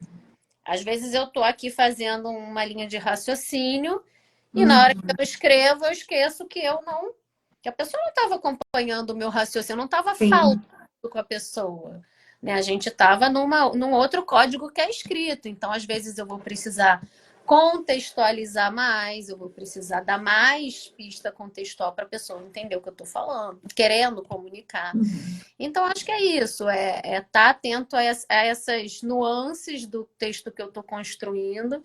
B: Às vezes eu estou aqui fazendo uma linha de raciocínio e na hora que
A: Uhum.
B: eu escrevo, eu esqueço que eu não, que a pessoa não estava acompanhando o meu raciocínio, não estava falando
A: Sim.
B: com a pessoa. Né? A gente estava num outro código que é escrito. Então, às vezes, eu vou precisar contextualizar mais, eu vou precisar dar mais pista contextual para a pessoa entender o que eu estou falando, querendo comunicar.
A: Uhum.
B: Então, acho que é isso, é estar atento a essas nuances do texto que eu estou construindo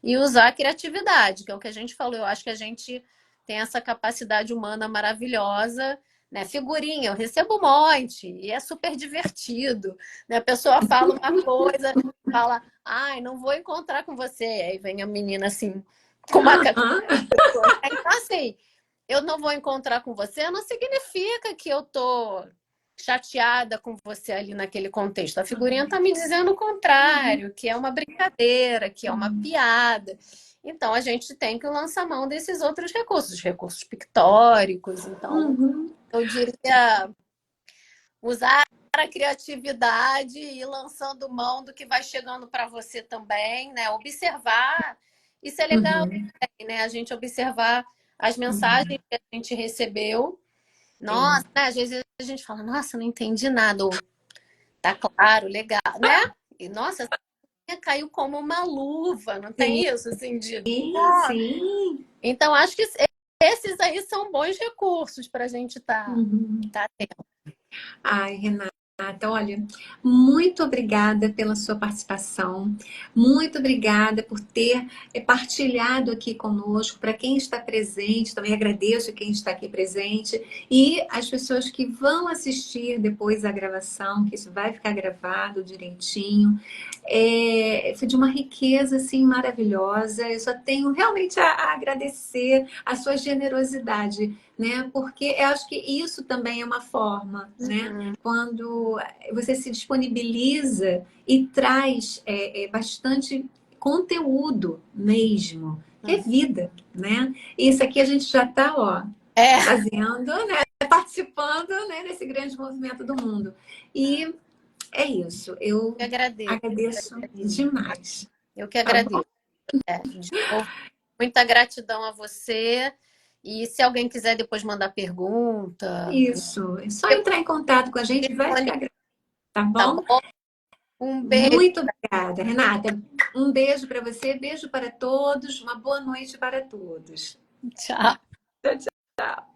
B: e usar a criatividade, que é o que a gente falou. Eu acho que a gente tem essa capacidade humana maravilhosa, né? Figurinha, eu recebo um monte e é super divertido. Né? A pessoa fala uma coisa, fala, ai, não vou encontrar com você. Aí vem a menina assim, com uma cara. Então, assim, eu não vou encontrar com você, não significa que eu tô chateada com você ali naquele contexto. A figurinha está me dizendo o
A: Uhum.
B: contrário, que é uma brincadeira, que é uma
A: Uhum.
B: piada. Então a gente tem que lançar mão desses outros recursos, recursos pictóricos. Então,
A: Uhum.
B: eu diria usar a criatividade e ir lançando mão do que vai chegando para você também, né? Observar. Isso é legal,
A: Uhum.
B: né? A gente observar as mensagens
A: Uhum.
B: que a gente recebeu. Nossa,
A: Sim.
B: né? Às vezes a gente fala, nossa, não entendi nada. Ou, tá claro, legal, né? E nossa, essa caiu como uma luva, não tem isso? Assim,
A: Sim, sim.
B: Então, acho que esses aí são bons recursos para a gente
A: Uhum.
B: tá tendo.
A: Ai, Renata, olha, muito obrigada pela sua participação, muito obrigada por ter partilhado aqui conosco. Para quem está presente, também agradeço quem está aqui presente e as pessoas que vão assistir depois a gravação, que isso vai ficar gravado direitinho. Foi de uma riqueza assim maravilhosa. Eu só tenho realmente a agradecer a sua generosidade, né? Porque eu acho que isso também é uma forma, né?
B: Uhum,
A: Quando você se disponibiliza e traz bastante conteúdo mesmo, que é
B: uhum.
A: vida, né? Isso aqui a gente já está, ó,
B: É,
A: fazendo, né? Participando, né, desse grande movimento do mundo. E é isso. Eu
B: eu agradeço.
A: agradeço demais.
B: Eu que
A: Tá bom?
B: agradeço. De novo, muita gratidão a você. E se alguém quiser depois mandar pergunta,
A: Isso. É só entrar em contato com a gente, vai ficar gravado, tá
B: tá
A: bom?
B: bom? Um beijo.
A: Muito obrigada, Renata. Um beijo para você, beijo para todos, uma boa noite para todos.
B: Tchau.
A: Tchau, tchau.